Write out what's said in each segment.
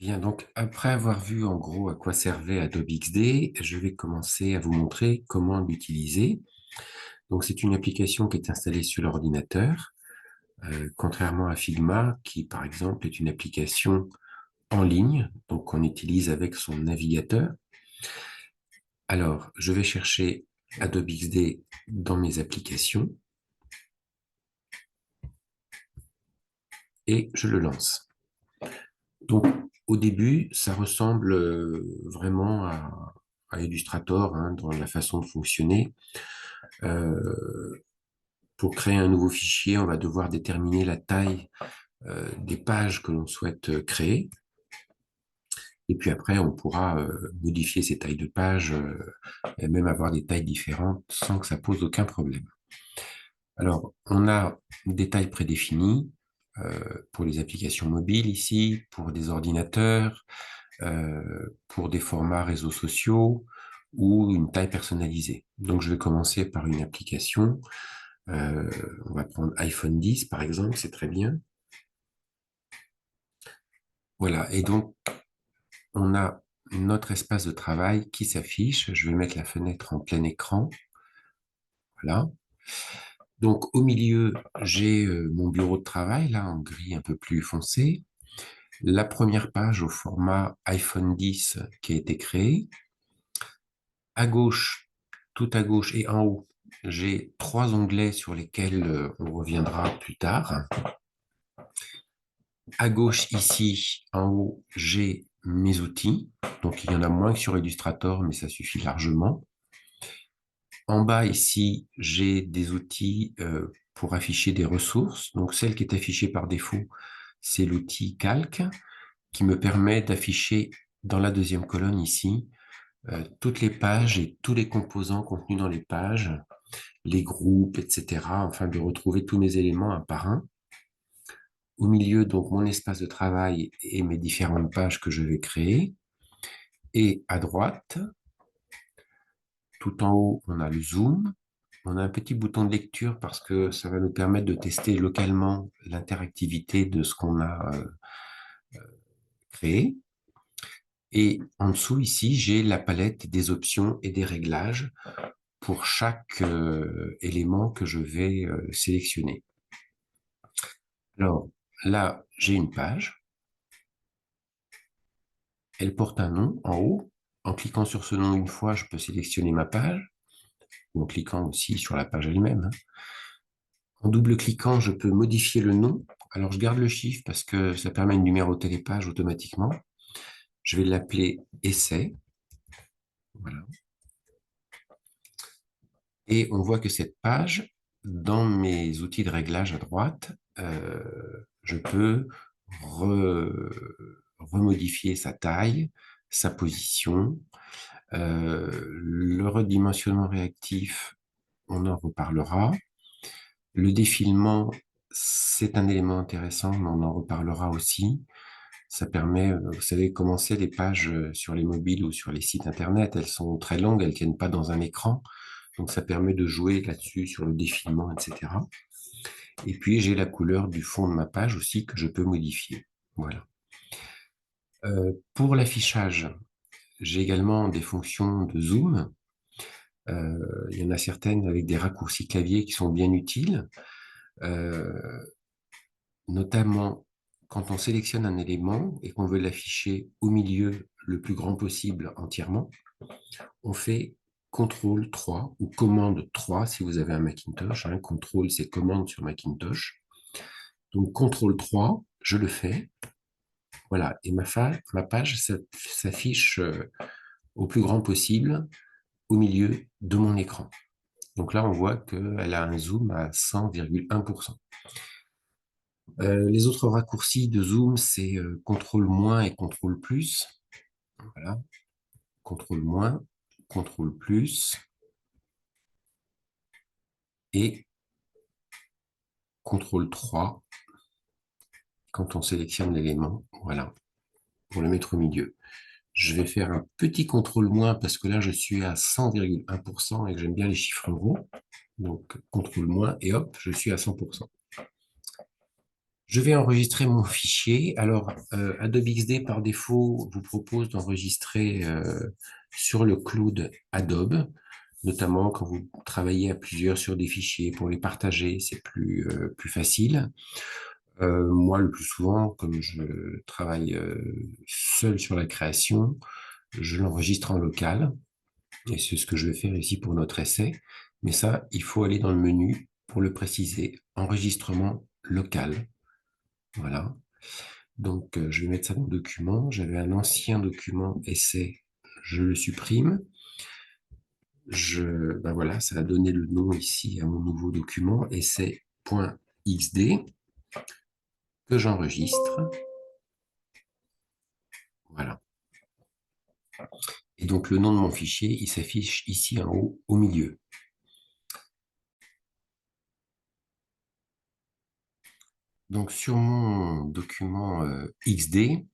Bien, donc après avoir vu en gros à quoi servait Adobe XD, je vais commencer à vous montrer comment l'utiliser. Donc c'est une application qui est installée sur l'ordinateur, contrairement à Figma, qui par exemple est une application en ligne, donc qu'on utilise avec son navigateur. Alors, je vais chercher Adobe XD dans mes applications et je le lance. Donc, au début, ça ressemble vraiment à Illustrator, hein, dans la façon de fonctionner. Pour créer un nouveau fichier, on va devoir déterminer la taille des pages que l'on souhaite créer. Et puis après, on pourra modifier ces tailles de pages et même avoir des tailles différentes sans que ça pose aucun problème. Alors, on a des tailles prédéfinies pour les applications mobiles ici, pour des ordinateurs, pour des formats réseaux sociaux ou une taille personnalisée. Donc, je vais commencer par une application. On va prendre iPhone 10 par exemple, c'est très bien. Voilà, et donc on a notre espace de travail qui s'affiche. Je vais mettre la fenêtre en plein écran. Voilà. Donc au milieu, j'ai mon bureau de travail, là en gris un peu plus foncé. La première page au format iPhone 10 qui a été créée. À gauche, tout à gauche et en haut, j'ai trois onglets sur lesquels on reviendra plus tard. À gauche, ici, en haut, j'ai mes outils. Donc, il y en a moins que sur Illustrator, mais ça suffit largement. En bas, ici, j'ai des outils pour afficher des ressources. Donc, celle qui est affichée par défaut, c'est l'outil Calque, qui me permet d'afficher dans la deuxième colonne ici, toutes les pages et tous les composants contenus dans les pages, les groupes, etc. Enfin, de retrouver tous mes éléments un par un. Au milieu, donc, mon espace de travail et mes différentes pages que je vais créer. Et à droite, tout en haut, on a le zoom. On a un petit bouton de lecture parce que ça va nous permettre de tester localement l'interactivité de ce qu'on a créé. Et en dessous, ici, j'ai la palette des options et des réglages pour chaque élément que je vais sélectionner. Alors, là, j'ai une page. Elle porte un nom en haut. En cliquant sur ce nom une fois, je peux sélectionner ma page, ou en cliquant aussi sur la page elle-même. En double-cliquant, je peux modifier le nom. Alors, je garde le chiffre parce que ça permet de numéroter les pages automatiquement. Je vais l'appeler Essai. Voilà. Et on voit que cette page, dans mes outils de réglage à droite, je peux remodifier sa taille, sa position, le redimensionnement réactif, on en reparlera. Le défilement, c'est un élément intéressant, mais on en reparlera aussi. Ça permet, vous savez, commencer les pages sur les mobiles ou sur les sites Internet. Elles sont très longues, elles ne tiennent pas dans un écran. Donc, ça permet de jouer là-dessus, sur le défilement, etc. Et puis, j'ai la couleur du fond de ma page aussi que je peux modifier. Voilà. Pour l'affichage, j'ai également des fonctions de zoom. Il y en a certaines avec des raccourcis clavier qui sont bien utiles. Notamment quand on sélectionne un élément et qu'on veut l'afficher au milieu le plus grand possible entièrement, on fait CTRL 3 ou commande 3 si vous avez un Macintosh. Hein. CTRL, c'est commande sur Macintosh. Donc CTRL 3, je le fais. Voilà, et ma page s'affiche au plus grand possible au milieu de mon écran. Donc là, on voit qu'elle a un zoom à 100,1%. Les autres raccourcis de zoom, c'est CTRL- et CTRL+. Voilà, CTRL-, CTRL+, et CTRL 3 quand on sélectionne l'élément. Voilà, pour le mettre au milieu. Je vais faire un petit CTRL- parce que là, je suis à 100,1% et que j'aime bien les chiffres gros. Donc, CTRL- et hop, je suis à 100%. Je vais enregistrer mon fichier. Alors, Adobe XD, par défaut, vous propose d'enregistrer sur le cloud Adobe, notamment quand vous travaillez à plusieurs sur des fichiers pour les partager, c'est plus facile. Moi, le plus souvent, comme je travaille seul sur la création, je l'enregistre en local. Et c'est ce que je vais faire ici pour notre essai. Mais ça, il faut aller dans le menu pour le préciser. Enregistrement local. Voilà. Donc, je vais mettre ça dans le document. J'avais un ancien document essai. Je le supprime. Ben voilà, ça a donné le nom ici à mon nouveau document, essai.xd, que j'enregistre. Voilà. Et donc, le nom de mon fichier, il s'affiche ici en haut, au milieu. Donc, sur mon document XD,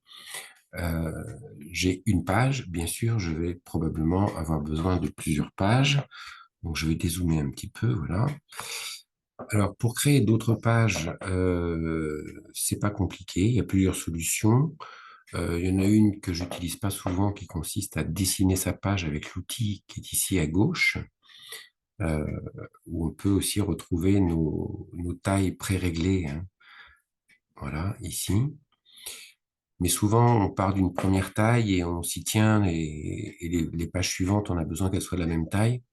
j'ai une page. Bien sûr, je vais probablement avoir besoin de plusieurs pages. Donc, je vais dézoomer un petit peu, voilà. Alors, pour créer d'autres pages, c'est pas compliqué. Il y a plusieurs solutions. Il y en a une que j'utilise pas souvent qui consiste à dessiner sa page avec l'outil qui est ici à gauche, euh, où on peut aussi retrouver nos tailles pré-réglées, hein. Voilà, ici. Mais souvent, on part d'une première taille et on s'y tient, et les pages suivantes, on a besoin qu'elles soient de la même taille.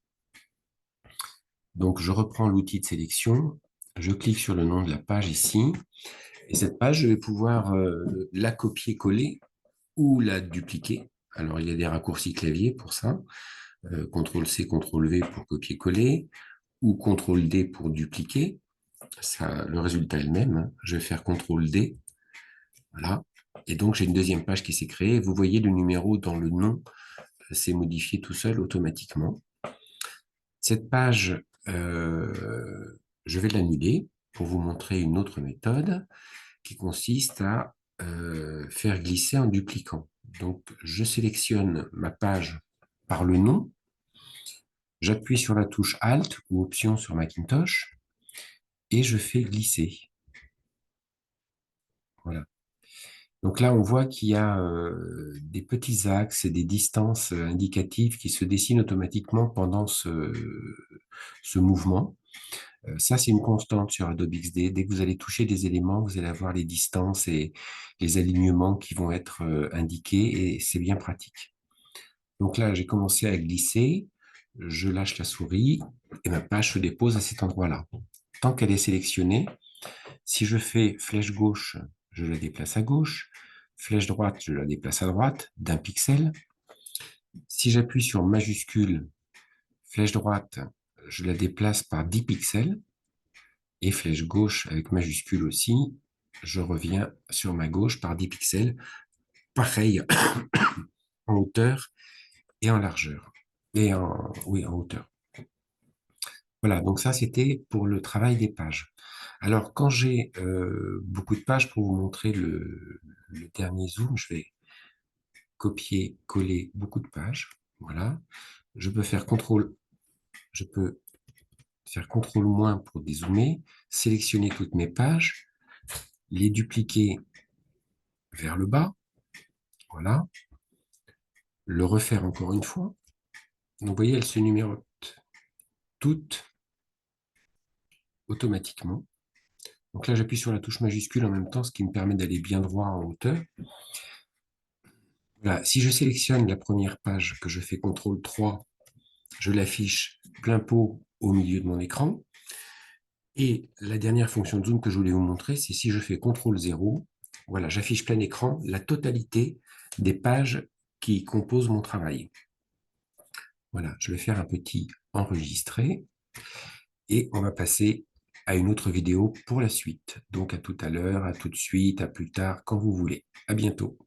Donc, je reprends l'outil de sélection, je clique sur le nom de la page ici, et cette page, je vais pouvoir la copier-coller ou la dupliquer. Alors, il y a des raccourcis clavier pour ça, CTRL-C, CTRL-V pour copier-coller, ou CTRL-D pour dupliquer. Ça, le résultat est le même, hein. Je vais faire CTRL-D, voilà. Et donc, j'ai une deuxième page qui s'est créée. Vous voyez, le numéro dans le nom s'est modifié tout seul automatiquement. Cette page, je vais l'annuler pour vous montrer une autre méthode qui consiste à faire glisser en dupliquant. Donc, je sélectionne ma page par le nom, j'appuie sur la touche Alt ou Option sur Macintosh et je fais glisser. Voilà. Donc là, on voit qu'il y a des petits axes et des distances indicatives qui se dessinent automatiquement pendant ce mouvement. Ça, c'est une constante sur Adobe XD. Dès que vous allez toucher des éléments, vous allez avoir les distances et les alignements qui vont être indiqués, et c'est bien pratique. Donc là, j'ai commencé à glisser, je lâche la souris et ma page se dépose à cet endroit-là. Tant qu'elle est sélectionnée, si je fais flèche gauche, je la déplace à gauche, flèche droite, je la déplace à droite d'un pixel. Si j'appuie sur majuscule, flèche droite, je la déplace par 10 pixels. Et flèche gauche avec majuscule aussi, je reviens sur ma gauche par 10 pixels. Pareil en hauteur et en largeur. Oui, en hauteur. Voilà, donc ça, c'était pour le travail des pages. Alors, quand j'ai beaucoup de pages, pour vous montrer le dernier zoom, je vais copier, coller beaucoup de pages. Voilà. Je peux faire je peux faire CTRL- pour dézoomer, sélectionner toutes mes pages, les dupliquer vers le bas. Voilà. Le refaire encore une fois. Donc, vous voyez, elles se numérotent toutes automatiquement. Donc là, j'appuie sur la touche majuscule en même temps, ce qui me permet d'aller bien droit en hauteur. Voilà. Si je sélectionne la première page, que je fais CTRL-3, je l'affiche plein pot au milieu de mon écran. Et la dernière fonction de zoom que je voulais vous montrer, c'est si je fais CTRL-0, voilà, j'affiche plein écran la totalité des pages qui composent mon travail. Voilà, je vais faire un petit enregistrer et on va passer à une autre vidéo pour la suite. Donc à tout à l'heure, à tout de suite, à plus tard, quand vous voulez. À bientôt.